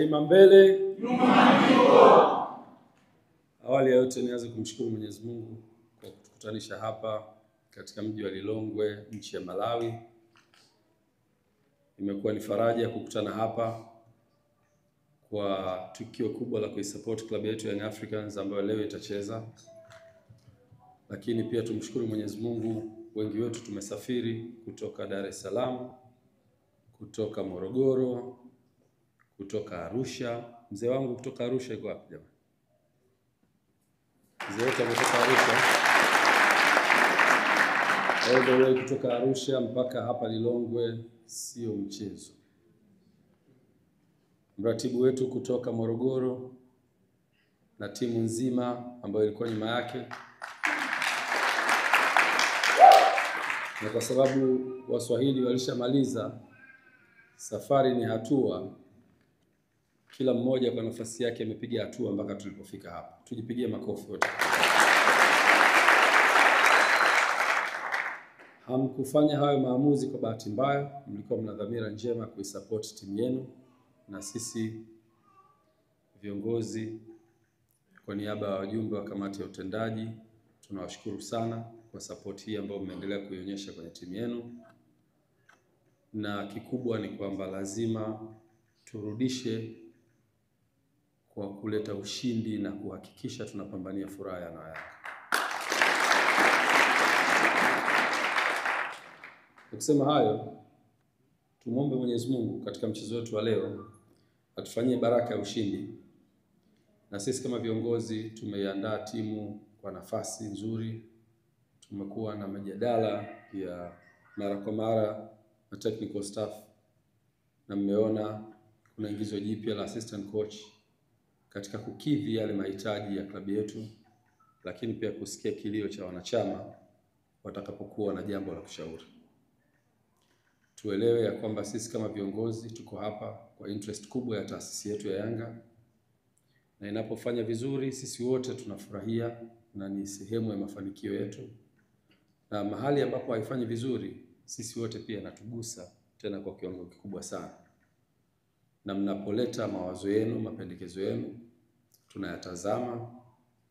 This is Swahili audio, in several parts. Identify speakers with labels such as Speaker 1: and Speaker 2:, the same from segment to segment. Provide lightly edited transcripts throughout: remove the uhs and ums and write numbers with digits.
Speaker 1: Daima mbele,
Speaker 2: nyuma nyuma.
Speaker 1: Awali ya yote nianze kumshukuru Mwenyezi Mungu kwa kutukutanisha hapa katika mji wa Lilongwe, nchi ya Malawi. Imekuwa ni faraja kukutana hapa kwa tukio kubwa la kuisupport club yetu Young Africans ambayo leo itacheza. Lakini pia tumshukuru Mwenyezi Mungu, wengi wetu tumesafiri kutoka Dar es Salaam, kutoka Morogoro, kutoka Arusha. Mzee wangu kutoka Arusha yuko wapi jamani? Mzee wetu kutoka Arusha. All the way kutoka Arusha mpaka hapa Lilongwe sio mchezo. Mratibu wetu kutoka Morogoro na timu nzima ambayo ilikuwa nyuma yake. Na kwa sababu Waswahili walishamaliza safari ni hatua, kila mmoja kwa nafasi yake amepiga hatua mpaka tulipofika hapa. Tujipigie makofi wote. Hamkufanya hayo maamuzi kwa bahati mbaya, mlikuwa mna dhamira njema kuisupport timu yenu, na sisi viongozi kwa niaba ya wajumbe wa kamati ya utendaji tunawashukuru sana kwa support hii ambayo mmeendelea kuionyesha kwenye timu yenu. Na kikubwa ni kwamba lazima turudishe kwa kuleta ushindi na kuhakikisha tunapambania furaha ya Yanga. Kusema hayo, tumuombe Mwenyezi Mungu katika mchezo wetu wa leo atufanyie baraka ya ushindi. Na sisi kama viongozi tumeiandaa timu kwa nafasi nzuri. Tumekuwa na mjadala ya mara kwa mara na technical staff, na mmeona kuna ingizo jipya la assistant coach katika kukidhi yale mahitaji ya klabu yetu, lakini pia kusikia kilio cha wanachama watakapokuwa na jambo la kushauri. Tuelewe ya kwamba sisi kama viongozi tuko hapa kwa interest kubwa ya taasisi yetu ya Yanga, na inapofanya vizuri sisi wote tunafurahia na ni sehemu ya mafanikio yetu, na mahali ambapo haifanyi vizuri sisi wote pia natugusa tena kwa kiwango kikubwa sana. Na mnapoleta mawazo yenu, mapendekezo yenu, tunayatazama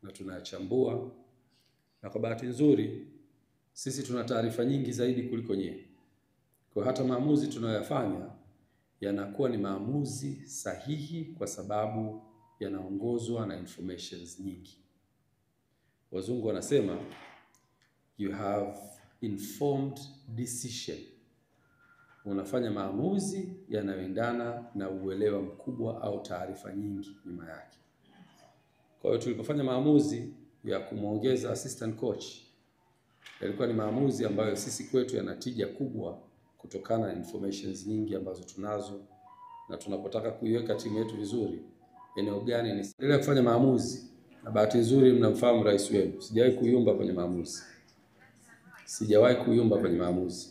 Speaker 1: na tunayachambua, na kwa bahati nzuri sisi tuna taarifa nyingi zaidi kuliko nyinyi. Kwa hata maamuzi tunayoyafanya yanakuwa ni maamuzi sahihi kwa sababu yanaongozwa na informations nyingi. Wazungu wanasema you have informed decision. Unafanya maamuzi yanayoendana na uelewa mkubwa au taarifa nyingi nyuma yake. Kwa hiyo tulipofanya maamuzi ya kumuongeza assistant coach, yalikuwa ni maamuzi ambayo sisi kwetu yanatija kubwa kutokana na informations nyingi ambazo tunazo, na tunapotaka kuiweka timu yetu vizuri, eneo gani ni endelea kufanya maamuzi. Na bahati nzuri mnamfahamu rais wenu. Sijawahi kuyumba kwenye maamuzi. Sijawahi kuyumba kwenye maamuzi.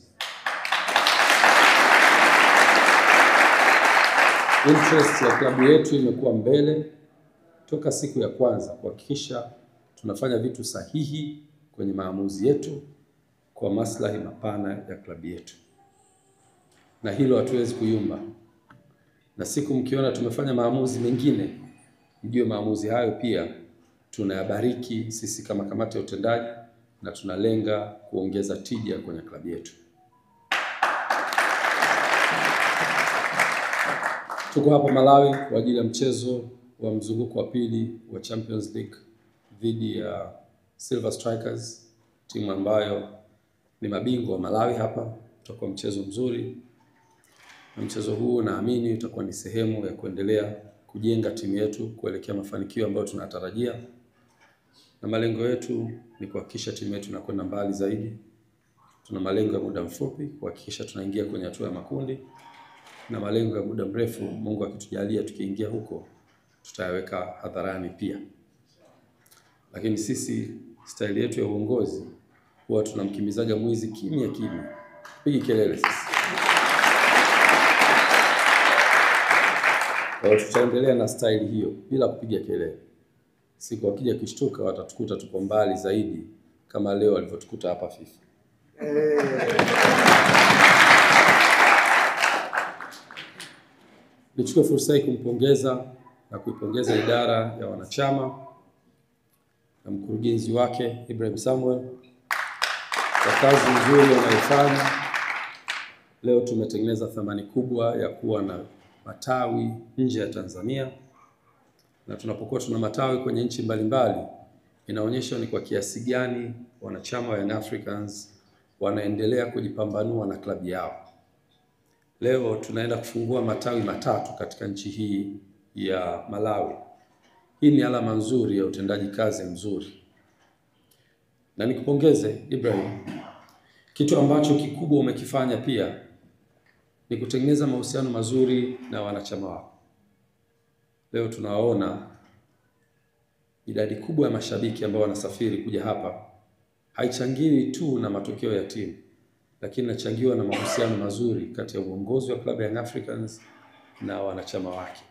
Speaker 1: Interest ya klabu yetu imekuwa mbele toka siku ya kwanza kuhakikisha tunafanya vitu sahihi kwenye maamuzi yetu kwa maslahi mapana ya klabu yetu. Na hilo hatuwezi kuyumba. Na siku mkiona tumefanya maamuzi mengine, mjue maamuzi hayo pia tunayabariki sisi kama kamati ya utendaji, na tunalenga kuongeza tija kwenye klabu yetu. Tuko hapa Malawi kwa ajili ya mchezo wa mzunguko wa pili wa Champions League dhidi ya Silver Strikers, timu ambayo ni mabingwa wa Malawi hapa. Utakuwa mchezo mzuri, na mchezo huu naamini utakuwa ni sehemu ya kuendelea kujenga timu yetu kuelekea mafanikio ambayo tunatarajia. Na malengo yetu ni kuhakikisha timu yetu inakwenda mbali zaidi. Tuna malengo ya muda mfupi kuhakikisha tunaingia kwenye hatua ya makundi, na malengo ya muda mrefu Mungu akitujalia tukiingia huko tutayaweka hadharani pia. Lakini sisi style yetu ya uongozi huwa tunamkimizaga mwizi kimya kimya. Pigi kelele sisi. Kwa tutaendelea na style hiyo bila kupiga kelele. Siku wakija kishtuka watatukuta tuko mbali zaidi kama leo walivyotukuta hapa FIFA. Nichukue fursa hii kumpongeza na kuipongeza idara ya wanachama na mkurugenzi wake Ibrahim Samuel kwa kazi nzuri wanayofanya. Leo tumetengeneza thamani kubwa ya kuwa na matawi nje ya Tanzania, na tunapokuwa tuna matawi kwenye nchi mbalimbali inaonyesha ni kwa kiasi gani wanachama wa Young Africans wanaendelea kujipambanua na klabu yao. Leo tunaenda kufungua matawi 3 katika nchi hii ya Malawi. Hii ni alama nzuri ya utendaji kazi mzuri. Na nikupongeze Ibrahim, kitu ambacho kikubwa umekifanya pia ni kutengeneza mahusiano mazuri na wanachama wako. Leo tunawaona idadi kubwa ya mashabiki ambao wanasafiri kuja hapa, haichangiwi tu na matokeo ya timu, lakini inachangiwa na mahusiano mazuri kati ya uongozi wa klabu ya Young Africans na wanachama wake.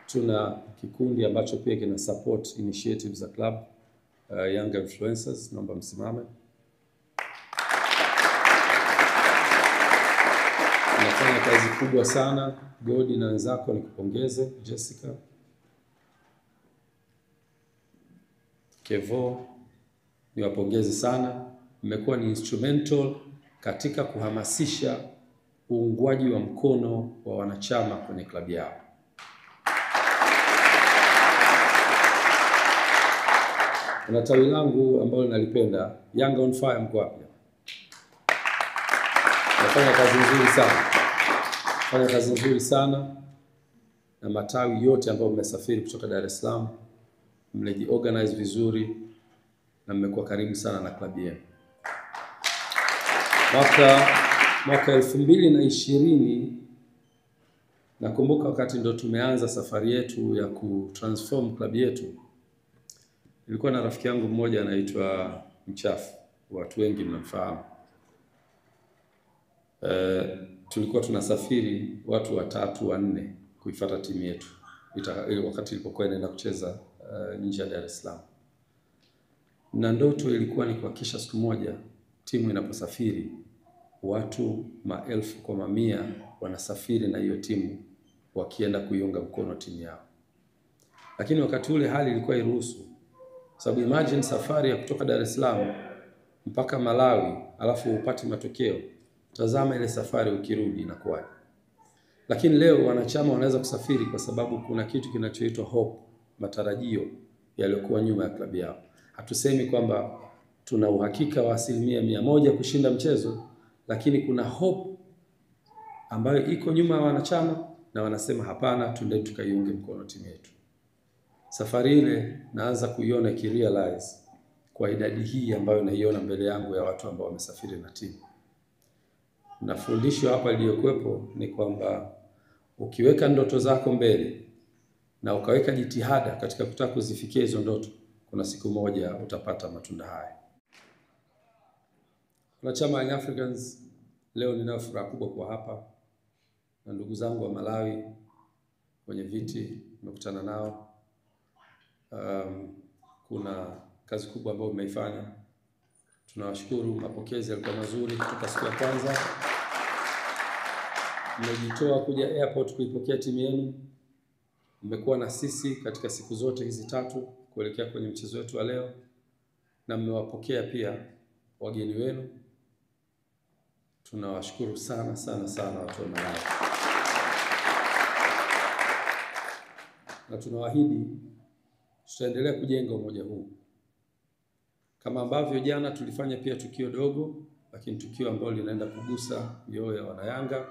Speaker 1: Tuna kikundi ambacho pia kina support initiatives za club, Young Influencers, naomba msimame. Unafanya kazi kubwa sana, Godi na wenzako, nikupongeze. Jessica, Kevo, niwapongeze sana. Mmekuwa ni instrumental katika kuhamasisha uungwaji wa mkono wa wanachama kwenye klabu yao. Kuna tawi langu ambalo nalipenda, Young on Fire, mko wapi? Nafanya kazi nzuri sana. Fanya kazi nzuri sana na matawi yote ambayo mmesafiri kutoka Dar es Salaam, mmejiorganize vizuri na mmekuwa karibu sana na klabu yenu. Mwaka 2020 nakumbuka wakati ndo tumeanza safari yetu ya kutransform klabu yetu. Nilikuwa na rafiki yangu mmoja anaitwa Mchafu, watu wengi mnamfahamu. Tulikuwa tunasafiri watu 3-4 kuifuata timu yetu wakati ilipokuwa inaenda kucheza nje ya Dar es Salaam. Na ndoto ilikuwa ni kuhakikisha siku moja timu inaposafiri watu maelfu kwa mamia wanasafiri na hiyo timu wakienda kuiunga mkono timu yao. Lakini wakati ule hali ilikuwa iruhusu. Sababu imagine safari ya kutoka Dar es Salaam mpaka Malawi alafu upate matokeo. Tazama ile safari ukirudi inakuwaje. Lakini leo wanachama wanaweza kusafiri kwa sababu kuna kitu kinachoitwa hope, matarajio yaliyokuwa nyuma ya klabu yao. Hatusemi kwamba tuna uhakika wa 100% kushinda mchezo, lakini kuna hope ambayo iko nyuma ya wanachama na wanasema hapana, tuende tukaiunge mkono timu yetu. Safari ile naanza kuiona ikirealize kwa idadi hii ambayo naiona mbele yangu ya watu ambao wamesafiri na timu. Na fundisho hapa iliyokuwepo ni kwamba ukiweka ndoto zako mbele na ukaweka jitihada katika kutaka kuzifikia hizo ndoto, kuna siku moja utapata matunda haya. Wanachama wa Young Africans, leo nina furaha kubwa kwa hapa na ndugu zangu wa Malawi kwenye viti nimekutana nao. Kuna kazi kubwa ambayo mmeifanya. Tunawashukuru, mapokezi yalikuwa mazuri kutoka siku ya kwanza. Mmejitoa kuja airport kuipokea timu yenu. Mmekuwa na sisi katika siku zote hizi 3 kuelekea kwenye mchezo wetu wa leo, na mmewapokea pia wageni wenu. Tunawashukuru sana sana sana watu wa Malawi. Na tunawaahidi tutaendelea kujenga umoja huu. Kama ambavyo jana tulifanya pia tukio dogo, lakini tukio ambalo linaenda kugusa mioyo ya wanayanga.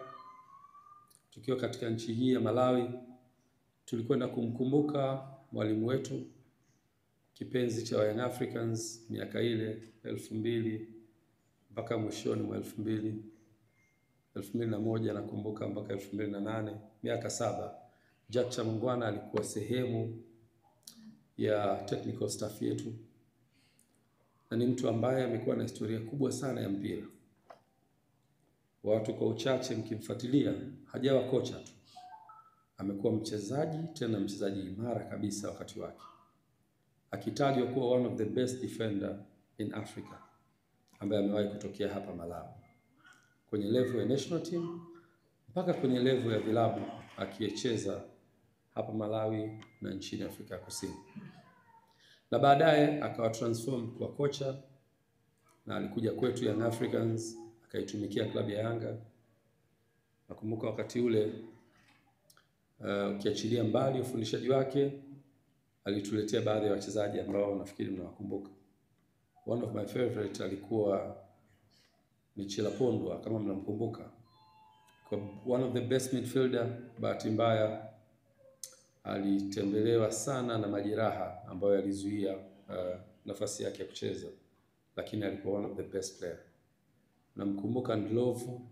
Speaker 1: Tukio katika nchi hii ya Malawi, tulikwenda kumkumbuka mwalimu wetu kipenzi cha Young Africans miaka ile 2000 mpaka mwishoni mwa 2001 nakumbuka mpaka 2008, miaka 7. Jack Chamungwana alikuwa sehemu ya technical staff yetu. Na ni mtu ambaye amekuwa na historia kubwa sana ya mpira. Watu kwa uchache mkimfuatilia, hajawa kocha tu. Amekuwa mchezaji, tena mchezaji imara kabisa wakati wake. Akitajwa kuwa one of the best defender in Africa ambaye amewahi kutokea hapa Malawi. kwenye level ya national team mpaka kwenye level ya vilabu, akicheza hapa Malawi na nchini Afrika Kusini, na baadaye akawa transform kwa kocha, na alikuja kwetu Young Africans akaitumikia klabu ya Yanga. Nakumbuka wakati ule ukiachilia mbali ufundishaji wake, alituletea baadhi ya wachezaji ambao nafikiri mnawakumbuka. One of my favorite alikuwa ni Chilapondwa, kama mnamkumbuka, kwa one of the best midfielder. Bahati mbaya alitembelewa sana na majeraha ambayo yalizuia nafasi yake ya kucheza, lakini alikuwa one of the best player. Namkumbuka Ndlovu,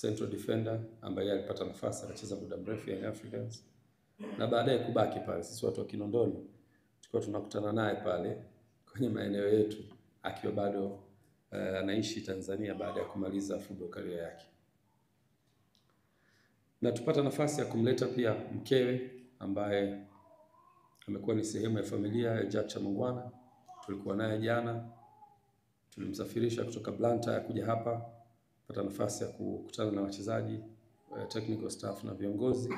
Speaker 1: central defender, ambaye alipata nafasi akacheza muda mrefu Young Africans na baadaye kubaki pale. Sisi watu wa Kinondoni tulikuwa tunakutana naye pale kwenye maeneo yetu akiwa bado anaishi Tanzania baada ya kumaliza football career yake. Na tupata nafasi ya kumleta pia mkewe ambaye amekuwa ni sehemu ya familia ya Jack Chamongwana. Tulikuwa naye jana, tulimsafirisha kutoka Blantyre kuja hapa, pata nafasi ya kukutana na wachezaji, technical staff na viongozi,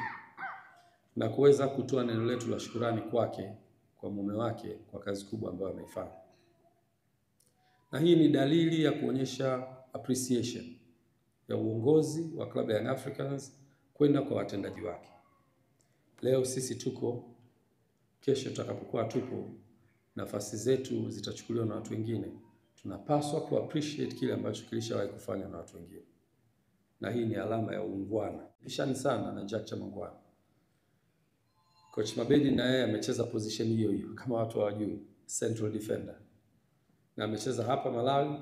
Speaker 1: na kuweza kutoa neno letu la shukrani kwake, kwa mume wake, kwa kazi kubwa ambayo ameifanya. Na hii ni dalili ya kuonyesha appreciation ya uongozi wa klabu ya Young Africans kwenda kwa watendaji wake. Leo sisi tuko, kesho tutakapokuwa tupo, nafasi zetu zitachukuliwa na watu wengine. Tunapaswa ku appreciate kile ambacho kilishawahi kufanya na watu wengine, na hii ni alama ya uungwana. Pishani sana na Jack Chamongwana. Coach Mabedi na yeye amecheza position hiyo hiyo, kama watu hawajui, central defender, na amecheza hapa Malawi,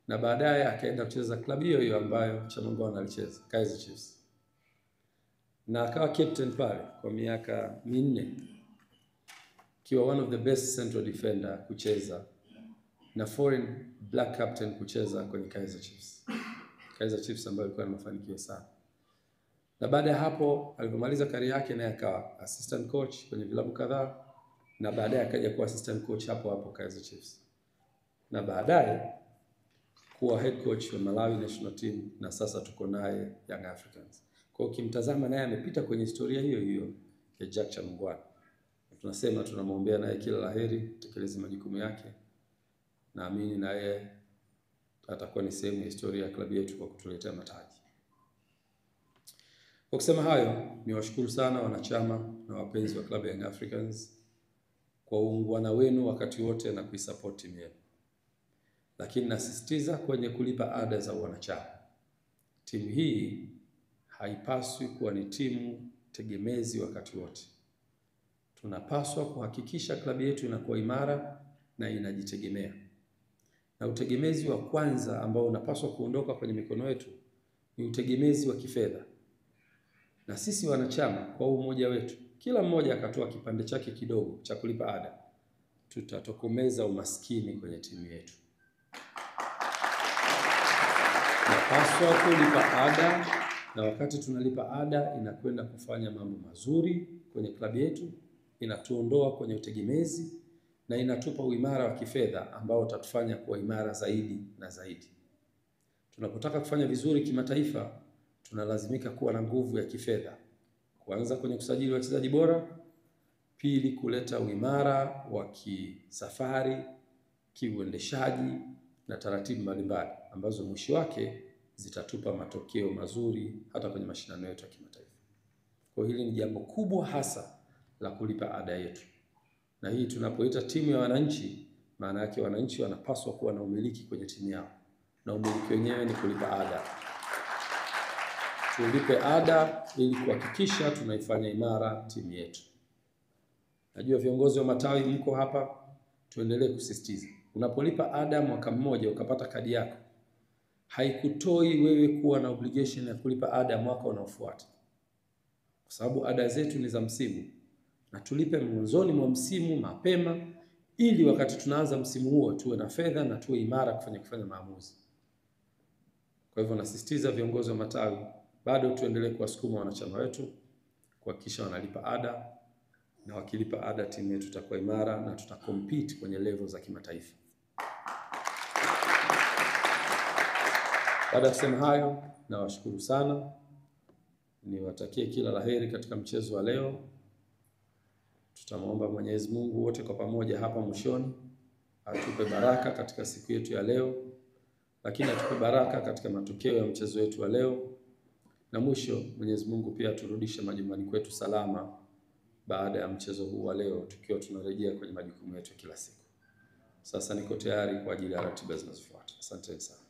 Speaker 1: na baadaye akaenda kucheza klabu hiyo hiyo ambayo Chamongwana alicheza, Kaizer Chiefs, na akawa captain pale kwa miaka 4, kiwa one of the best central defender kucheza, na foreign black captain kucheza kwenye Kaizer Chiefs. Kaizer Chiefs ambayo ilikuwa na mafanikio sana. Na baada ya hapo alipomaliza career yake, naye akawa assistant coach kwenye vilabu kadhaa, na baadaye akaja kuwa assistant coach hapo hapo Kaizer Chiefs, na baadaye kuwa head coach wa Malawi national team, na sasa tuko naye Young Africans. Kwa ukimtazama naye amepita kwenye historia hiyo hiyo ya Jack Chamongwana. Tunasema tunamwombea naye kila laheri, tekeleze majukumu yake. Naamini naye atakuwa ni sehemu ya historia ya klabu yetu kwa kutuletea mataji. Kwa kusema hayo, niwashukuru sana wanachama na wapenzi wa klabu ya Young Africans kwa uungwana wenu wakati wote na kuisupport timu yenu. Lakini nasisitiza kwenye kulipa ada za wanachama. Timu hii haipaswi kuwa ni timu tegemezi wakati wote. Tunapaswa kuhakikisha klabu yetu inakuwa imara na inajitegemea. Na utegemezi wa kwanza ambao unapaswa kuondoka kwenye mikono yetu ni utegemezi wa kifedha. Na sisi wanachama kwa umoja wetu, kila mmoja akatoa kipande chake kidogo cha kulipa ada, tutatokomeza umaskini kwenye timu yetu. Tunapaswa kulipa ada, na wakati tunalipa ada inakwenda kufanya mambo mazuri kwenye klabu yetu, inatuondoa kwenye utegemezi na inatupa uimara wa kifedha ambao utatufanya kuwa imara zaidi na zaidi. Tunapotaka kufanya vizuri kimataifa, tunalazimika kuwa na nguvu ya kifedha. Kwanza kwenye kusajili wachezaji bora, pili kuleta uimara wa kisafari, kiuendeshaji na taratibu mbalimbali ambazo mwisho wake zitatupa matokeo mazuri hata kwenye mashindano yetu ya kimataifa. Kwa hili ni jambo kubwa hasa la kulipa ada yetu. Na hii tunapoita timu ya wananchi, maana yake wananchi wanapaswa kuwa na umiliki kwenye timu yao. Na umiliki wenyewe ni kulipa ada. Tulipe ada ili kuhakikisha tunaifanya imara timu yetu. Najua viongozi wa matawi mko hapa, tuendelee kusisitiza. Unapolipa ada mwaka mmoja ukapata kadi yako, haikutoi wewe kuwa na obligation ya kulipa ada mwaka unaofuata. Kwa sababu ada zetu ni za msimu. Na tulipe mwanzoni mwa msimu mapema ili wakati tunaanza msimu huo tuwe na fedha na tuwe imara kufanya maamuzi. Kwa hivyo nasisitiza viongozi wa matawi, bado tuendelee kuwasukuma wanachama wetu kuhakikisha wanalipa ada, na wakilipa ada timu yetu itakuwa imara na tutacompete kwenye level za kimataifa. Baada ya kusema hayo, nawashukuru sana, niwatakie kila laheri katika mchezo wa leo. Tutamwomba Mwenyezi Mungu wote kwa pamoja hapa mwishoni atupe baraka katika siku yetu ya leo, lakini atupe baraka katika matokeo ya mchezo wetu wa leo, na mwisho Mwenyezi Mungu pia turudishe majumbani kwetu salama baada ya mchezo huu wa leo, tukiwa tunarejea kwenye majukumu yetu kila siku. Sasa niko tayari kwa ajili ya ratiba zinazofuata. Asante sana.